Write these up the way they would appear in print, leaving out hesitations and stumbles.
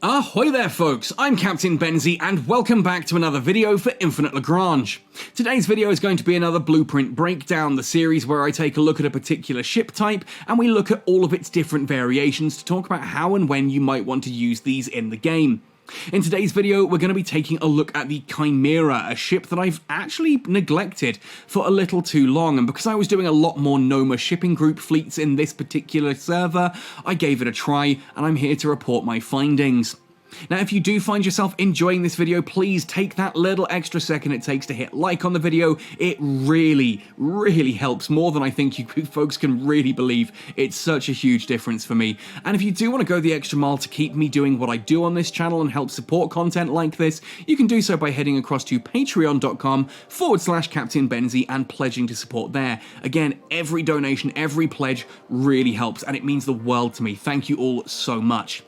Ahoy there folks, I'm Captain Benzie and welcome back to another video for Infinite Lagrange. Today's video is going to be another blueprint breakdown, the series where I take a look at a particular ship type and we look at all of its different variations to talk about how and when you might want to use these in the game. In today's video, we're going to be taking a look at the Chimera, a ship that I've actually neglected for a little too long, and because I was doing a lot more Noma shipping group fleets in this particular server, I gave it a try, and I'm here to report my findings. Now, if you do find yourself enjoying this video, please take that little extra second it takes to hit like on the video. It really helps, more than I think you folks can really believe. It's such a huge difference for me. And if you do want to go the extra mile to keep me doing what I do on this channel and help support content like this, you can do so by heading across to patreon.com/Captain Benzie and pledging to support there. Again, every donation, every pledge really helps, and it means the world to me. Thank you all so much.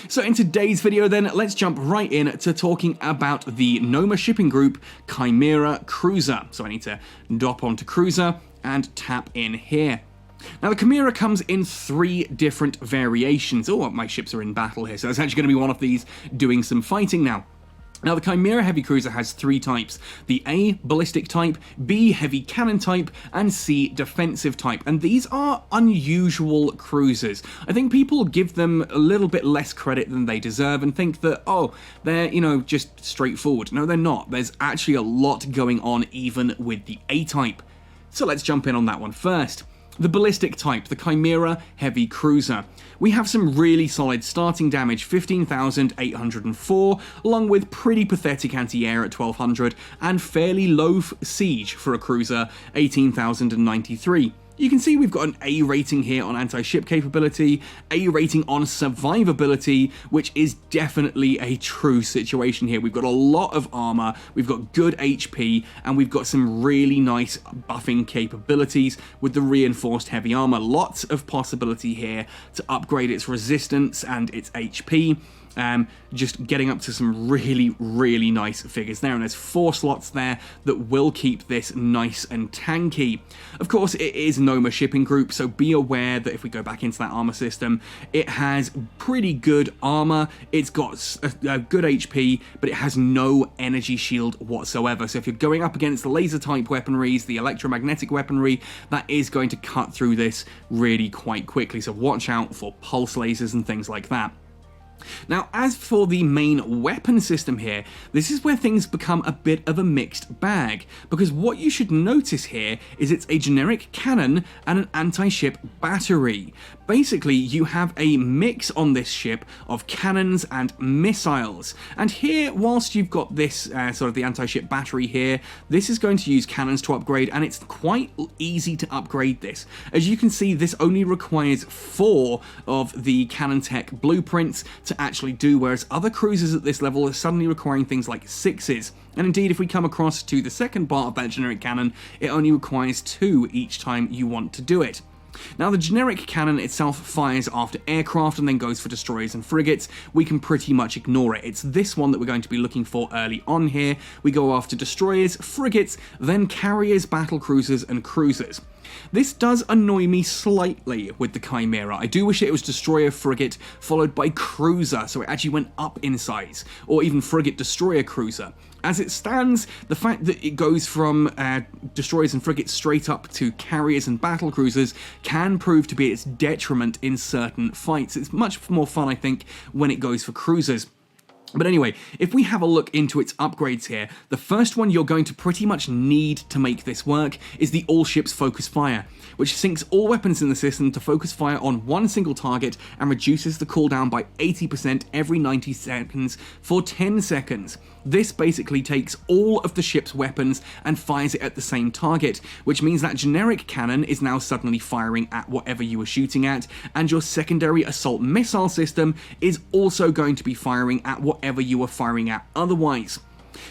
So in today's video then, let's jump right in to talking about the Noma shipping group Chimera Cruiser. So I need to dop onto Cruiser and tap in here. Now the Chimera comes in 3 different variations. Oh, my ships are in battle here, so it's actually going to be one of these doing some fighting now. Now, the Chimera Heavy Cruiser has 3 types: the A, Ballistic type, B, Heavy Cannon type, and C, Defensive type. And these are unusual cruisers. I think people give them a little bit less credit than they deserve and think that, oh, they're, just straightforward. No, they're not. There's actually a lot going on even with the A type. So let's jump in on that one first. The Ballistic type, the Chimera Heavy Cruiser. We have some really solid starting damage, 15,804, along with pretty pathetic anti-air at 1,200, and fairly low siege for a cruiser, 18,093. You can see we've got an A rating here on anti-ship capability, A rating on survivability, which is definitely a true situation here. We've got a lot of armor, we've got good HP, and we've got some really nice buffing capabilities with the reinforced heavy armor. Lots of possibility here to upgrade its resistance and its HP. Just getting up to some really nice figures there, and there's 4 slots there that will keep this nice and tanky. Of course, it is Noma shipping group, so be aware that if we go back into that armor system, it has pretty good armor, it's got a good HP, but it has no energy shield whatsoever. So if you're going up against the laser type weaponries, the electromagnetic weaponry, that is going to cut through this really quite quickly, so watch out for pulse lasers and things like that. Now, as for the main weapon system here, this is where things become a bit of a mixed bag, because what you should notice here is it's a generic cannon and an anti-ship battery. Basically, you have a mix on this ship of cannons and missiles, and here, whilst you've got this sort of the anti-ship battery here, this is going to use cannons to upgrade, and it's quite easy to upgrade this. As you can see, this only requires 4 of the cannon tech blueprints to actually do, whereas other cruisers at this level are suddenly requiring things like 6s. And indeed, if we come across to the second part of that generic cannon, it only requires 2 each time you want to do it. Now, the generic cannon itself fires after aircraft and then goes for destroyers and frigates. We can pretty much ignore it. It's this one that we're going to be looking for early on here. We go after destroyers, frigates, then carriers, battle cruisers, and cruisers. This does annoy me slightly with the Chimera. I do wish it was destroyer, frigate, followed by cruiser, so it actually went up in size, or even frigate, destroyer, cruiser. As it stands, the fact that it goes from destroyers and frigates straight up to carriers and battle cruisers can prove to be its detriment in certain fights. It's much more fun, I think, when it goes for cruisers. But anyway, if we have a look into its upgrades here, the first one you're going to pretty much need to make this work is the All Ships Focus Fire, which syncs all weapons in the system to focus fire on one single target and reduces the cooldown by 80% every 90 seconds for 10 seconds. This basically takes all of the ship's weapons and fires it at the same target, which means that generic cannon is now suddenly firing at whatever you were shooting at, and your secondary assault missile system is also going to be firing at whatever you were firing at otherwise.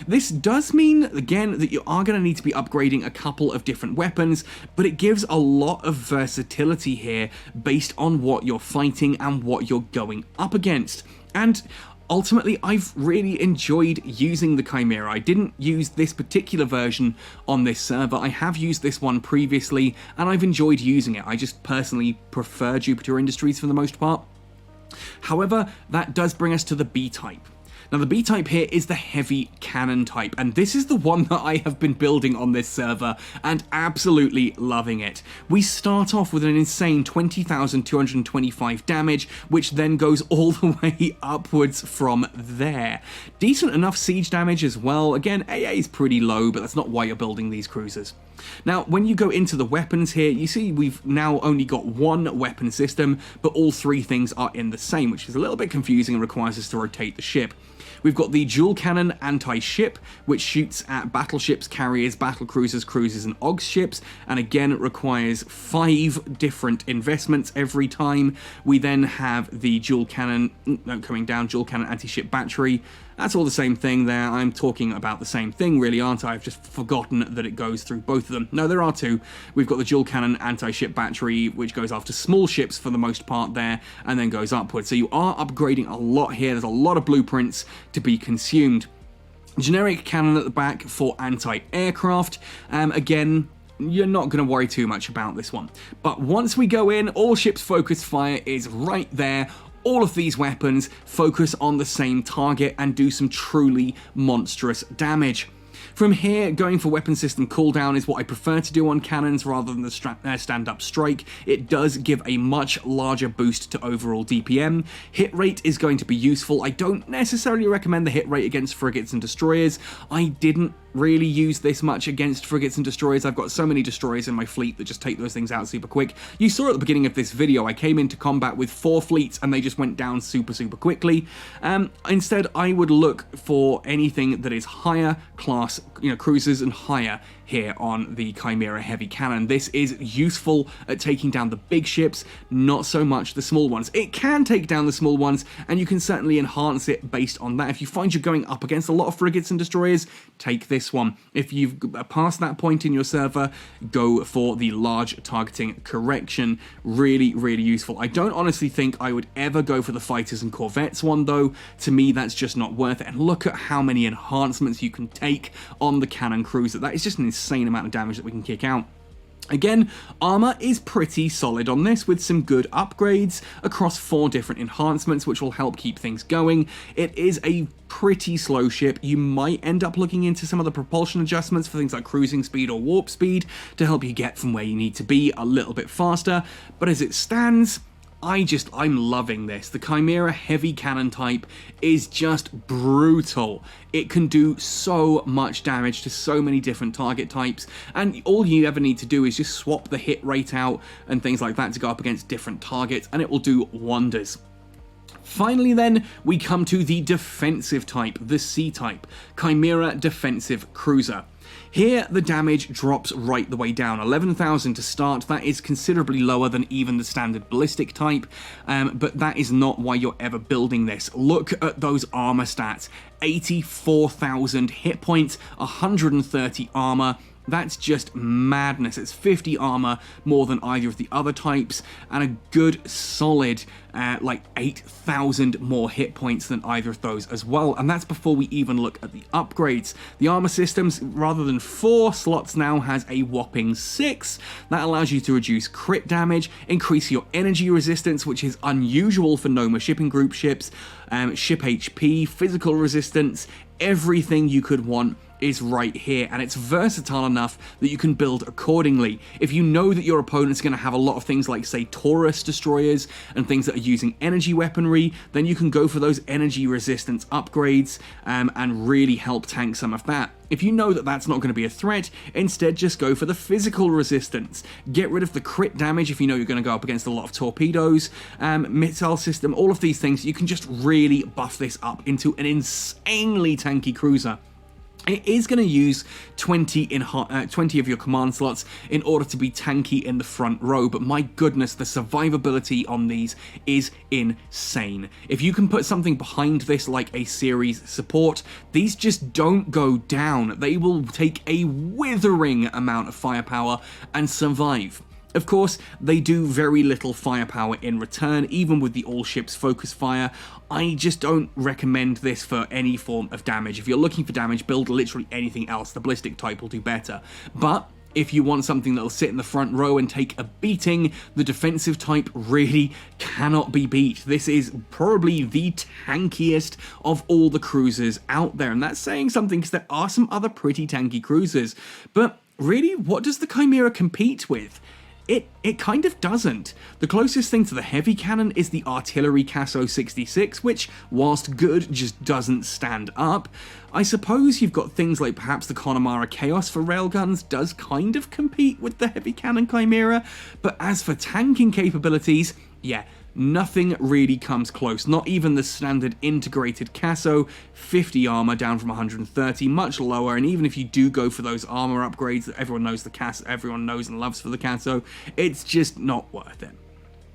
This does mean, again, that you are going to need to be upgrading a couple of different weapons, but it gives a lot of versatility here based on what you're fighting and what you're going up against. And ultimately, I've really enjoyed using the Chimera. I didn't use this particular version on this server. I have used this one previously, and I've enjoyed using it. I just personally prefer Jupiter Industries for the most part. However, that does bring us to the B-type. Now the B-type here is the heavy cannon type, and this is the one that I have been building on this server and absolutely loving it. We start off with an insane 20,225 damage, which then goes all the way upwards from there. Decent enough siege damage as well. Again, AA is pretty low, but that's not why you're building these cruisers. Now, when you go into the weapons here, you see we've now only got one weapon system, but all three things are in the same, which is a little bit confusing and requires us to rotate the ship. We've got the dual cannon anti-ship, which shoots at battleships, carriers, battle cruisers, cruisers, and OGS ships, and again it requires 5 different investments every time. We then have the dual cannon anti-ship battery. That's all the same thing there. I'm talking about the same thing, really, aren't I? I've just forgotten that it goes through both of them. No, there are 2. We've got the dual cannon anti-ship battery, which goes after small ships for the most part there, and then goes upwards. So you are upgrading a lot here. There's a lot of blueprints to be consumed. Generic cannon at the back for anti-aircraft. Again, you're not going to worry too much about this one. But once we go in, all ships focus fire is right there. All of these weapons focus on the same target and do some truly monstrous damage. From here, going for weapon system cooldown is what I prefer to do on cannons rather than the stand-up strike. It does give a much larger boost to overall DPM. Hit rate is going to be useful. I don't necessarily recommend the hit rate against frigates and destroyers. I didn't really use this much against frigates and destroyers. I've got so many destroyers in my fleet that just take those things out super quick. You saw at the beginning of this video, I came into combat with 4 fleets and they just went down super quickly. Instead, I would look for anything that is higher class, cruisers and higher here on the Chimera heavy cannon. This is useful at taking down the big ships, not so much the small ones. It can take down the small ones, and you can certainly enhance it based on that. If you find you're going up against a lot of frigates and destroyers, take this one. If you've passed that point in your server, go for the large targeting correction. Really useful. I don't honestly think I would ever go for the fighters and corvettes one, though. To me, that's just not worth it. And look at how many enhancements you can take on the cannon cruiser. That is just an insane amount of damage that we can kick out. Again, armor is pretty solid on this, with some good upgrades across 4 different enhancements, which will help keep things going. It is a pretty slow ship. You might end up looking into some of the propulsion adjustments for things like cruising speed or warp speed to help you get from where you need to be a little bit faster, but as it stands, I'm loving this. The Chimera heavy cannon type is just brutal. It can do so much damage to so many different target types, and all you ever need to do is just swap the hit rate out and things like that to go up against different targets, and it will do wonders. Finally then, we come to the defensive type, the C-type, Chimera Defensive Cruiser. Here, the damage drops right the way down. 11,000 to start. That is considerably lower than even the standard ballistic type, but that is not why you're ever building this. Look at those armor stats. 84,000 hit points, 130 armor. That's just madness. It's 50 armor more than either of the other types, and a good solid like 8,000 more hit points than either of those as well, and that's before we even look at the upgrades. The armor systems, rather than 4 slots, now has a whopping 6. That allows you to reduce crit damage, increase your energy resistance, which is unusual for Noma shipping group ships, ship HP, physical resistance, everything you could want is right here, and it's versatile enough that you can build accordingly. If you know that your opponent's going to have a lot of things like, say, Taurus destroyers and things that are using energy weaponry, then you can go for those energy resistance upgrades and really help tank some of that. If you know that that's not going to be a threat, instead just go for the physical resistance. Get rid of the crit damage if you know you're going to go up against a lot of torpedoes, missile system, all of these things. You can just really buff this up into an insanely tanky cruiser. It is going to use 20 of your command slots in order to be tanky in the front row, but my goodness, the survivability on these is insane. If you can put something behind this like a series support, these just don't go down. They will take a withering amount of firepower and survive. Of course, they do very little firepower in return, even with the all-ships focus fire. I just don't recommend this for any form of damage. If you're looking for damage, build literally anything else. The ballistic type will do better. But If you want something that'll sit in the front row and take a beating, the defensive type really cannot be beat. This is probably the tankiest of all the cruisers out there, and that's saying something because there are some other pretty tanky cruisers. But really, what does the Chimera compete with? It kind of doesn't. The closest thing to the heavy cannon is the artillery Casso 66, which, whilst good, just doesn't stand up. I suppose you've got things like perhaps the Connemara Chaos for railguns does kind of compete with the heavy cannon Chimera, but as for tanking capabilities, yeah, nothing really comes close. Not even the standard integrated Casso, 50 armor down from 130, much lower. And even if you do go for those armor upgrades that everyone knows and loves for the Casso, it's just not worth it.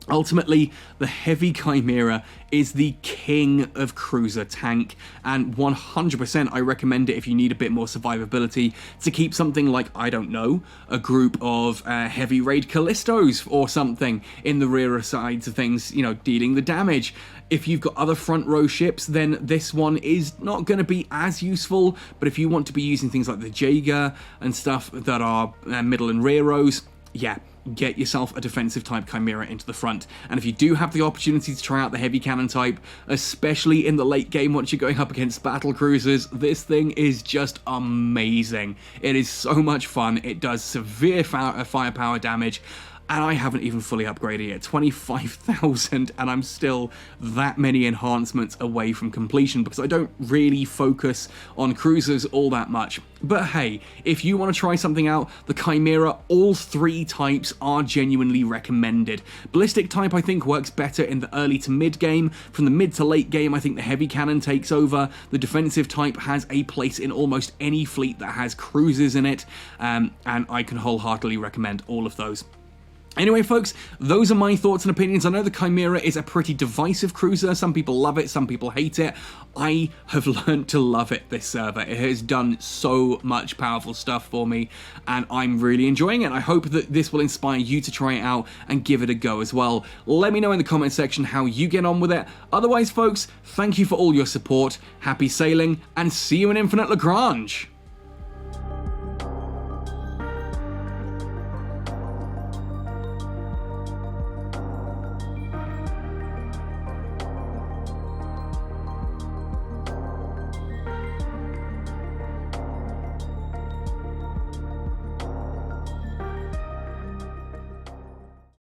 Ultimately, the heavy Chimera is the king of cruiser tank, and 100% I recommend it if you need a bit more survivability to keep something like, I don't know, a group of heavy raid Callistos or something in the rear sides of things, you know, dealing the damage. If you've got other front row ships, then this one is not going to be as useful, but if you want to be using things like the Jaeger and stuff that are middle and rear rows, yeah, get yourself a defensive type Chimera into the front. And if you do have the opportunity to try out the heavy cannon type, especially in the late game once you're going up against battle cruisers, this thing is just amazing. It is so much fun. It does severe firepower damage, and I haven't even fully upgraded it. 25,000, and I'm still that many enhancements away from completion because I don't really focus on cruisers all that much. But hey, if you want to try something out, the Chimera, all three types are genuinely recommended. Ballistic type, I think, works better in the early to mid game. From the mid to late game, I think the heavy cannon takes over. The defensive type has a place in almost any fleet that has cruisers in it, and I can wholeheartedly recommend all of those. Anyway, folks, those are my thoughts and opinions. I know the Chimera is a pretty divisive cruiser. Some people love it, some people hate it. I have learned to love it this server. It has done so much powerful stuff for me, and I'm really enjoying it. I hope that this will inspire you to try it out and give it a go as well. Let me know in the comment section how you get on with it. Otherwise, folks, thank you for all your support. Happy sailing, and see you in Infinite Lagrange.